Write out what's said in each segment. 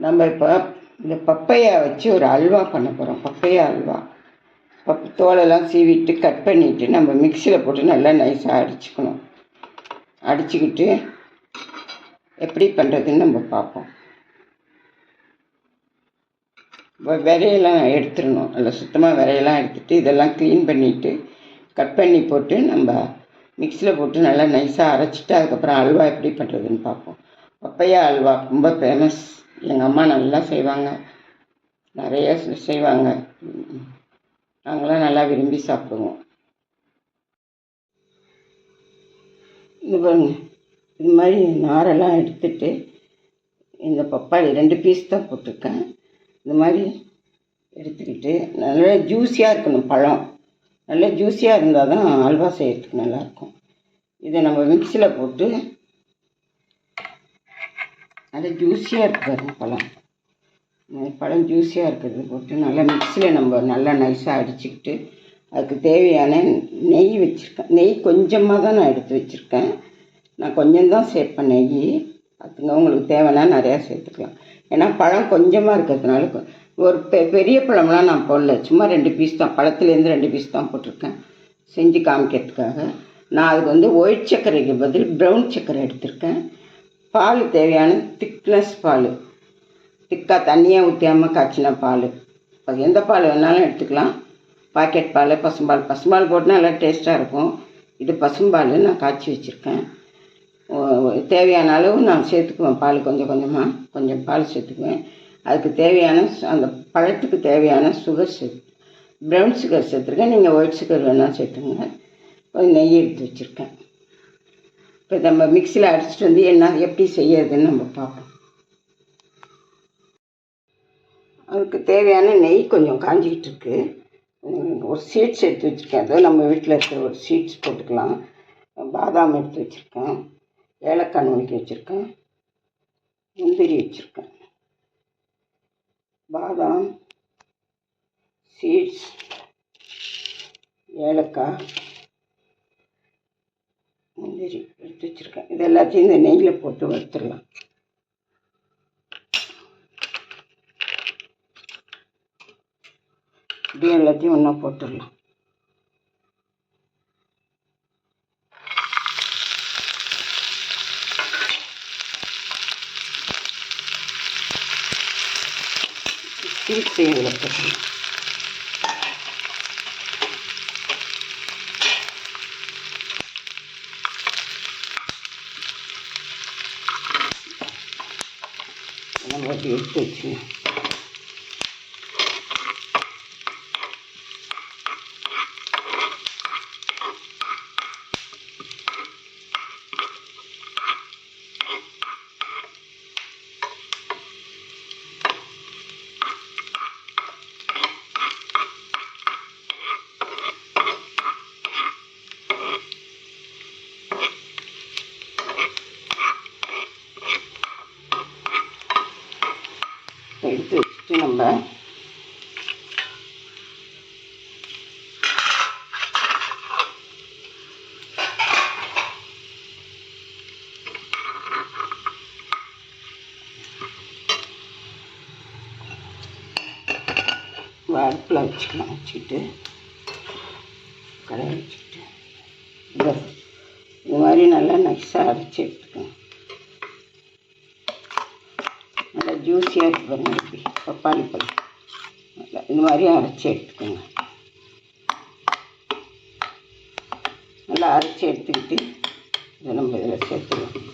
நம்ம இப்போ இந்த பப்பையா வச்சு ஒரு அல்வா பண்ண போகிறோம். பப்பையா அல்வா. தோலெல்லாம் சீவிட்டு கட் பண்ணிவிட்டு நம்ம மிக்சியில் போட்டு நல்லா நைஸாக அடிச்சுக்கணும். அடிச்சுக்கிட்டு எப்படி பண்ணுறதுன்னு நம்ம பார்ப்போம். விரையெல்லாம் எடுத்துடணும். நல்லா சுத்தமாக விரையெல்லாம் எடுத்துகிட்டு இதெல்லாம் க்ளீன் பண்ணிவிட்டு கட் பண்ணி போட்டு நம்ம மிக்சியில் போட்டு நல்லா நைஸாக அரைச்சிட்டு அதுக்கப்புறம் அல்வா எப்படி பண்ணுறதுன்னு பார்ப்போம். பப்பையா அல்வா ரொம்ப ஃபேமஸ். எங்கள் அம்மா நல்லா செய்வாங்க, நிறைய செய்வாங்க. நாங்களாம் நல்லா விரும்பி சாப்பிடுவோம். இது பாருங்க, இது மாதிரி நாரெல்லாம் எடுத்துட்டு இந்த பப்பாளி 2 பீஸ் தான் போட்டிருக்கேன். இந்த மாதிரி எடுத்துக்கிட்டு நல்லா ஜூஸியாக இருக்கணும். பழம் நல்லா ஜூஸியாக இருந்தால் தான் அல்வா செய்கிறதுக்கு நல்லாயிருக்கும். இதை நம்ம மிக்சியில் போட்டு நல்லா ஜூஸியாக இருக்குது பழம் ஜூஸியாக இருக்கிறது போட்டு நல்லா மிக்சியில் நம்ம நல்லா நைஸாக அடிச்சுக்கிட்டு அதுக்கு தேவையான நெய் வச்சுருக்கேன். நெய் கொஞ்சமாக தான் நான் எடுத்து வச்சுருக்கேன். நான் கொஞ்சம் தான் சேர்ப்பேன் நெய். அதுங்க உங்களுக்கு தேவைன்னா நிறையா சேர்த்துக்கலாம். ஏன்னா பழம் கொஞ்சமாக இருக்கிறதுனால ஒரு பெரிய பழம்லாம் நான் போடல. சும்மா 2 பீஸ் தான், பழத்துலேருந்து 2 பீஸ் தான் போட்டிருக்கேன் செஞ்சு காமிக்கிறதுக்காக. நான் அதுக்கு ஒயிட் சர்க்கரைக்கு பதில் ப்ரௌன் சர்க்கரை எடுத்திருக்கேன். பால் தேவையான திக்னஸ் பால், திக்காக தண்ணியாக ஊற்றாமல் காய்ச்சின பால். அது எந்த பால் வேணாலும் எடுத்துக்கலாம். பாக்கெட் பால், பசும்பால் போட்டால் நல்லா டேஸ்ட்டாக இருக்கும். இது பசும்பால் நான் காய்ச்சி வச்சுருக்கேன். தேவையான அளவு நான் சேர்த்துக்குவேன். பால் கொஞ்சம் பால் சேர்த்துக்குவேன். அதுக்கு தேவையான அந்த பழத்துக்கு தேவையான சுகர் ப்ரௌன் சுகர் சேர்த்துருக்கேன். நீங்கள் ஒயிட் சுகர் வேணால் சேர்த்துங்க. கொஞ்சம் நெய் எடுத்து வச்சுருக்கேன். இப்போ நம்ம மிக்சியில் அடிச்சுட்டு எப்படி செய்யறதுன்னு நம்ம பார்ப்போம். அதுக்கு தேவையான நெய் கொஞ்சம் காஞ்சிக்கிட்டு இருக்கு. ஒரு சீட்ஸ் எடுத்து வச்சுருக்கேன். அதோ நம்ம வீட்டில் இருக்கிற ஒரு சீட்ஸ் போட்டுக்கலாம். பாதாம் எடுத்து வச்சுருக்கேன், ஏலக்காய் நுணுக்கி வச்சுருக்கேன், முந்திரி வச்சுருக்கேன். பாதாம், சீட்ஸ், ஏலக்காய், முந்திரி எடுத்து வச்சுருக்கேன். இது எல்லாத்தையும் இந்த நெய்யில் போட்டு வறுத்துடலாம். இப்படி எல்லாத்தையும் ஒன்றா போட்டுடலாம். ஸ்வீட் செய்யல போட்டுடலாம். நம்ம எடுத்து வச்சு எடுத்து வச்சுட்டு நம்ம அடுப்பில் வச்சுக்கலாம். வச்சுக்கிட்டு கடாய் வச்சுக்கிட்டு இது மாதிரி நல்லா நைஸாக அரைச்சி எடுத்துக்கணும். நல்லா ஜூஸியாக இருக்கு பாருங்க. இப்படி பப்பாளி பழம் நல்லா இந்த மாதிரி அரைச்சி எடுத்துக்கோங்க. நல்லா அரைச்சி எடுத்துக்கிட்டு இதை நம்ம இதில் சேர்த்துக்கலாம்.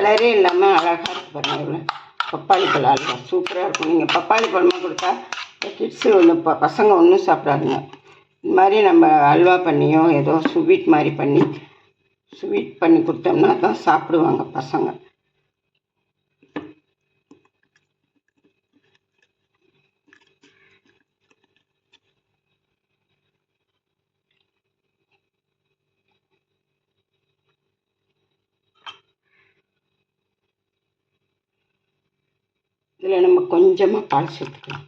கலரே இல்லாமல் அழகாக இருக்கு பாருங்கள். இவ்வளோ பப்பாளி பழம் அல்வா சூப்பராக இருக்கும். நீங்கள் பப்பாளி பழமாக கொடுத்தா கிட்ஸு ஒன்று பசங்க ஒன்றும் சாப்பிடாதுங்க. இந்த மாதிரி நம்ம அல்வா பண்ணியோ ஏதோ ஸ்வீட் மாதிரி பண்ணி கொடுத்தோம்னா தான் சாப்பிடுவாங்க பசங்க. இதில் நம்ம கொஞ்சமாக பால் சேர்த்துக்கலாம்.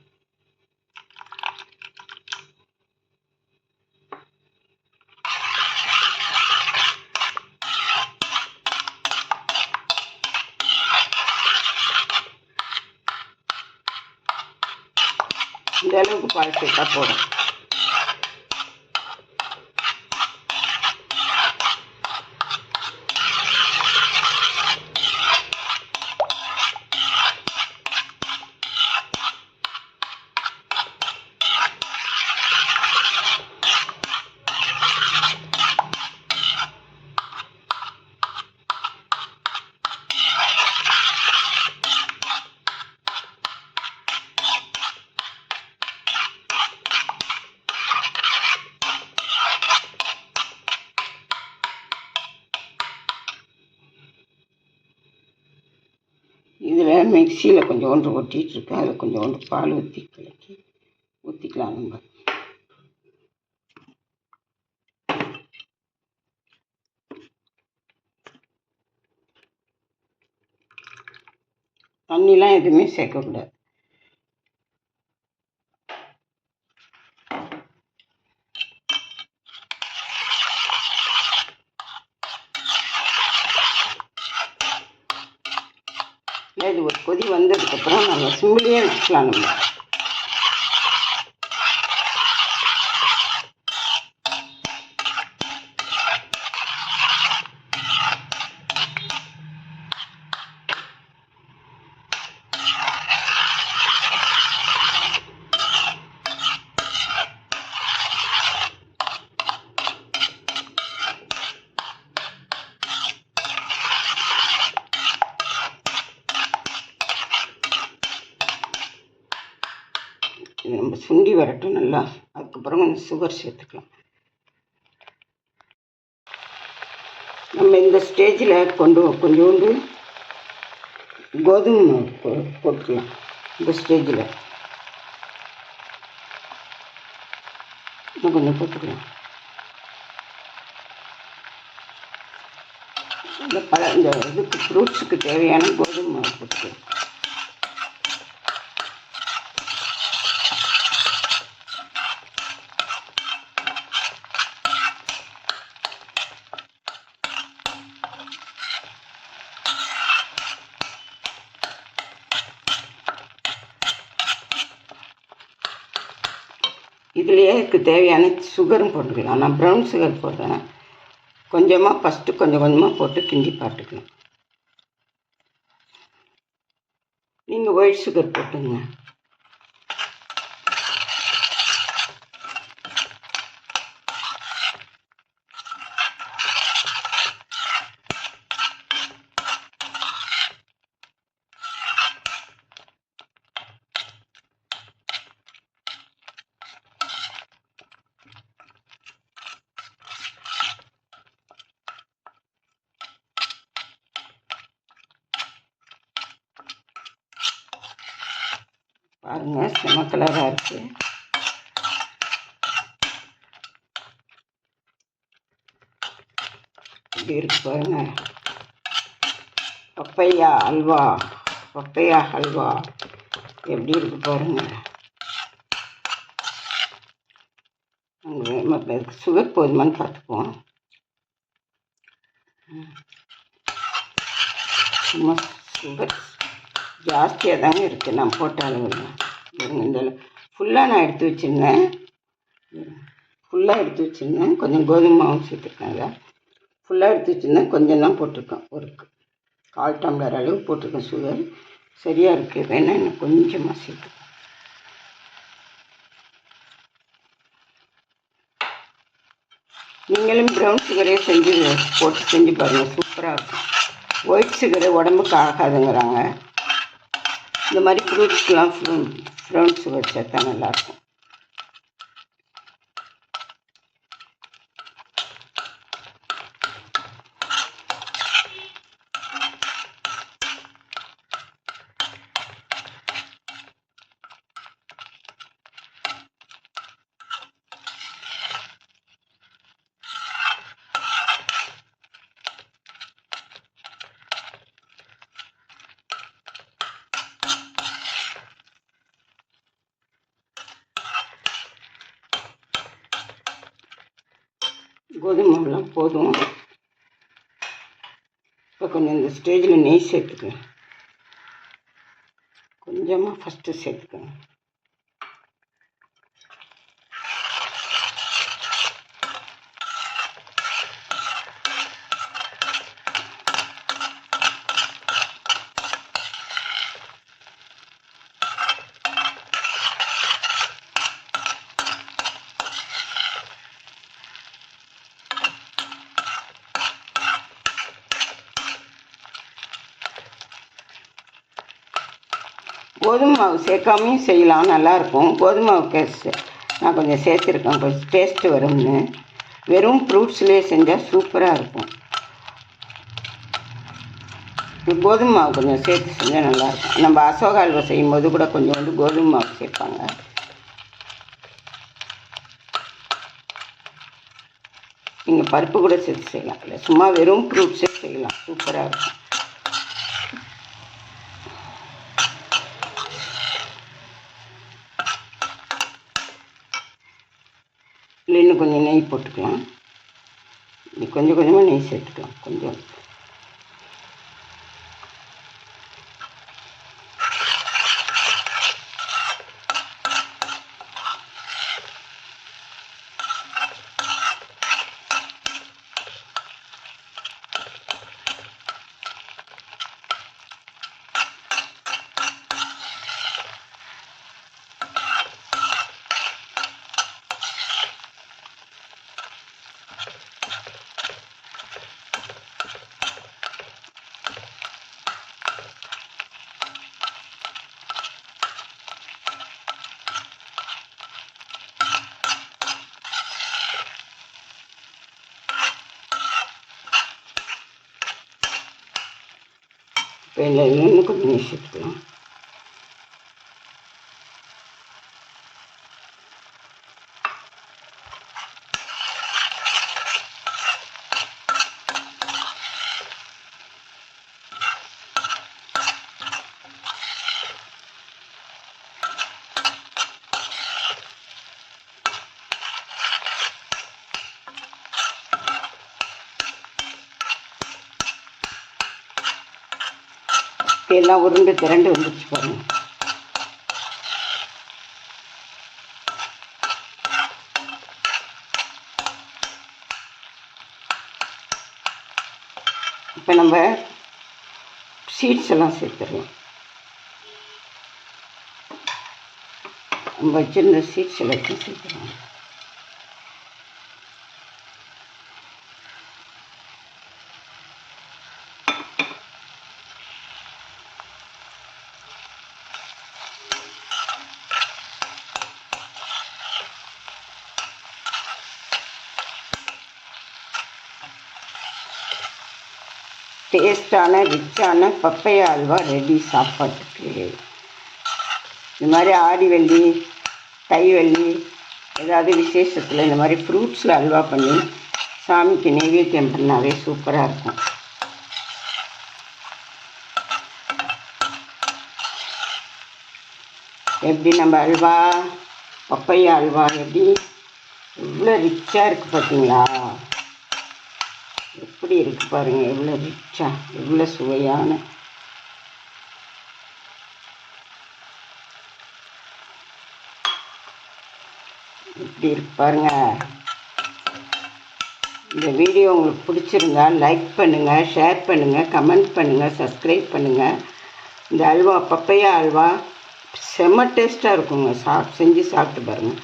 இந்த அளவுக்கு பால் சேர்த்தா போதும். இதில் மிக்சியில் கொஞ்சோண்டு ஒட்டிகிட்ருக்கேன். அதில் கொஞ்சோண்டு பால் ஊற்றிக்கலாம் நம்ம. தண்ணிலாம் எதுவுமே சேர்க்கக்கூடாது. இது ஒரு கொதி வந்ததுக்கப்புறம் நம்ம சிம்பிளையே வச்சுக்கலாம். நம்ம இது நம்ம சுண்டி வரட்டும் நல்லா. அதுக்கப்புறம் கொஞ்சம் சுகர் சேர்த்துக்கலாம். நம்ம இந்த ஸ்டேஜில் கொஞ்சோண்டு கோதுமை மாவு போட்டுக்கலாம். இந்த ஸ்டேஜில் இன்னும் கொஞ்சம் போட்டுக்கலாம். இந்த இதுக்கு ஃப்ரூட்ஸுக்கு தேவையான கோதுமை மாவு போட்டுக்கலாம். இதுலேயே இதுக்கு தேவையான சுகரும் போட்டுக்கலாம். நான் ப்ரௌன் சுகர் போடுறேன். கொஞ்சமாக ஃபஸ்ட்டு கொஞ்சமாக போட்டு கிண்டி பார்த்துக்கலாம். நீங்கள் ஒயிட் சுகர் போட்டுங்க. பாருங்கள், செம கலராக இருக்குது. இப்படி இருக்கு பாருங்கள். பப்பையா ஹல்வா எப்படி இருக்கு பாருங்கள். சுகர் போதுமான்னு பார்த்துக்குவோம். சும்மா சுகர் ஜாஸ்தியாக தாங்க இருக்குது நான் போட்ட அளவில். இந்த ஃபுல்லாக நான் எடுத்து வச்சுருந்தேன். கொஞ்சம் கோதுமை மாவும் சேர்த்துருக்கேன். ஃபுல்லாக எடுத்து வச்சுருந்தேன். கொஞ்சம் தான் போட்டிருக்கேன். ஒரு 1/4 டம்ளர் அளவு போட்டிருக்கேன். சுகர் சரியாக இருக்குது. வேணால் இன்னும் கொஞ்சமாக சேர்த்துக்கேன். நீங்களும் ப்ரௌன் சுகரே செஞ்சு பாருங்கள். சூப்பராக இருக்கும். ஒயிட் சுகரு உடம்புக்கு ஆகாதுங்கிறாங்க. இந்த மாதிரி ஃப்ரூட்ஸ்க்கெலாம் ப்ரௌன் சுகர் சேர்த்தா நல்லாயிருக்கும். கோதுமை மாவுலாம் போதும். இப்போ கொஞ்சம் இந்த ஸ்டேஜில் நெய் சேர்த்துக்கேன். கொஞ்சமாக ஃபஸ்ட்டு சேர்த்துக்கேன். கோதுமை மாவு சேர்க்காமையும் செய்யலாம், நல்லாயிருக்கும். கோதுமை மாவு நான் கொஞ்சம் சேர்த்துருக்கேன், கொஞ்சம் டேஸ்ட்டு வரும்னு. வெறும் ஃப்ரூட்ஸ்லேயே செஞ்சால் சூப்பராக இருக்கும். கோதுமை மாவு கொஞ்சம் சேர்த்து செஞ்சால் நல்லாயிருக்கும். நம்ம அசோகா அல்வா செய்யும்போது கூட கொஞ்சம் கோதுமை மாவு சேர்ப்பாங்க. நீங்கள் பருப்பு கூட சேர்த்து செய்யலாம், இல்லை சும்மா வெறும் ஃப்ரூட்ஸே செய்யலாம், சூப்பராக இருக்கும். இல்லை இன்னும் கொஞ்சம் நெய் போட்டுக்கலாம். கொஞ்சம் கொஞ்சமாக நெய் சேர்த்துக்கலாம். கொஞ்சம் இல்லை இன்னும் கொஞ்சம் நெய் சேர்த்துக்கலாம். எல்லாம் உருண்டு திரண்டு வந்துடுச்சு பாருங்க. இப்போ நம்ம சீட்ஸ் எல்லாம் சேர்த்துடலாம். நம்ம வச்சிருந்த சீட்ஸ் எல்லாத்தையும் சேர்த்துடலாம். டேஸ்டான ரிச்சான பப்பையா அல்வா ரெடி சாப்பாட்டுக்கு. இந்த மாதிரி ஆடி வெள்ளி, தை வெள்ளி ஏதாவது விசேஷத்தில் இந்த மாதிரி ஃப்ரூட்ஸில் அல்வா பண்ணி சாமிக்கு நெய்வேத்தியம் பண்ணாவே சூப்பராக இருக்கும். எப்படி நம்ம அல்வா, பப்பையா அல்வா எப்படி எவ்வளோ ரிச்சாக இருக்குது பார்த்தீங்களா? எப்படி இருக்குது பாருங்கள், எவ்வளோ ரிச்சாக, எவ்வளோ சுவையான. எப்படி இருக்கு பாருங்கள். இந்த வீடியோ உங்களுக்கு பிடிச்சிருந்தா லைக் பண்ணுங்கள், ஷேர் பண்ணுங்கள், கமெண்ட் பண்ணுங்கள், சப்ஸ்கிரைப் பண்ணுங்கள். இந்த அல்வா, பப்பையா அல்வா செம்ம டேஸ்ட்டாக இருக்குங்க. செஞ்சு சாப்பிட்டு பாருங்கள்,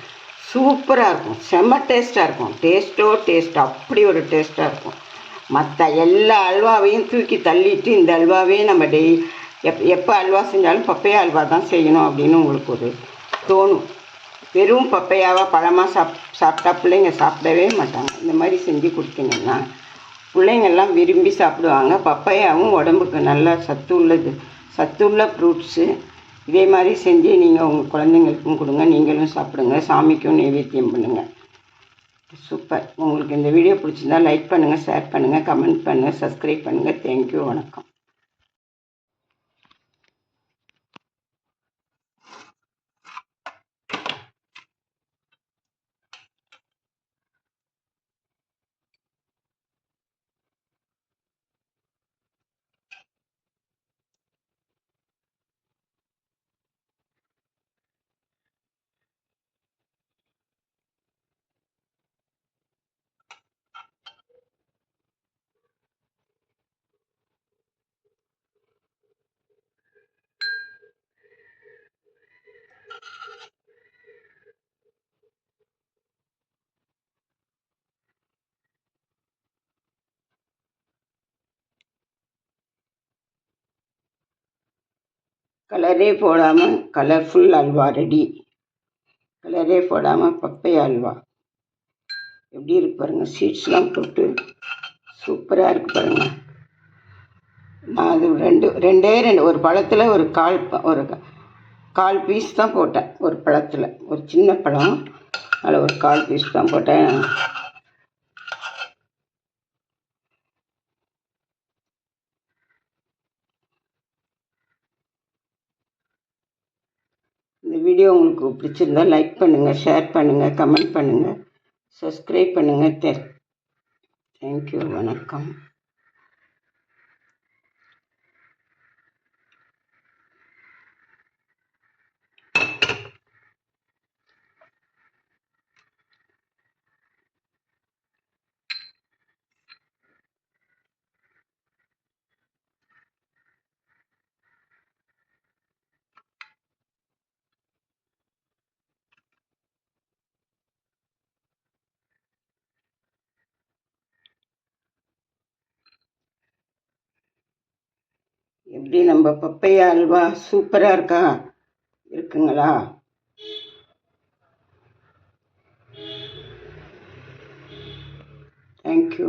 சூப்பராக இருக்கும், செம்ம டேஸ்ட்டாக இருக்கும். டேஸ்ட்டோ டேஸ்ட், அப்படி ஒரு டேஸ்ட்டாக இருக்கும். மற்ற எல்லா அல்வாவையும் தூக்கி தள்ளிட்டு இந்த அல்வாவே நம்ம எப்போ அல்வா செஞ்சாலும் பப்பையா அல்வா தான் செய்யணும் அப்படின்னு உங்களுக்கு ஒரு தோணும். வெறும் பப்பையாவாக பழமாக சாப்பிட்டா பிள்ளைங்க சாப்பிடவே மாட்டாங்க. இந்த மாதிரி செஞ்சு கொடுத்தீங்கன்னா பிள்ளைங்கள்லாம் விரும்பி சாப்பிடுவாங்க. பப்பையாவும் உடம்புக்கு நல்லா சத்துள்ள ஃப்ரூட்ஸு. இதே மாதிரி செஞ்சு நீங்கள் உங்கள் குழந்தைங்களுக்கும் கொடுங்க, நீங்களும் சாப்பிடுங்க, சாமிக்கும் நைவேத்தியம் பண்ணுங்கள். சூப்பர். உங்களுக்கு இந்த வீடியோ பிடிச்சிருந்தா லைக் பண்ணுங்கள், ஷேர் பண்ணுங்கள், கமெண்ட் பண்ணுங்கள், சப்ஸ்கிரைப் பண்ணுங்கள். தேங்க்யூ, வணக்கம். கலரே போடாமல் கலர்ஃபுல் அல்வா ரெடி. கலரே போடாமல் பப்பை அல்வா எப்படி இருக்கு பாருங்கள். சீட்ஸ்லாம் போட்டு சூப்பராக இருக்குது பாருங்கள். நான் அது ரெண்டே ஒரு பழத்தில் ஒரு கால் பீஸ் தான் போட்டேன். ஒரு பழத்தில் ஒரு சின்ன பழம், அதில் ஒரு 1/4 பீஸ் தான் போட்டேன். இந்த வீடியோ உங்களுக்கு பிடிச்சிருந்தா லைக் பண்ணுங்கள், ஷேர் பண்ணுங்கள், கமெண்ட் பண்ணுங்கள், சப்ஸ்கிரைப் பண்ணுங்கள். தேங்க்யூ, வணக்கம். எப்படி நம்ம பப்பையா அல்வா சூப்பராக இருக்குங்களா? தேங்க்யூ.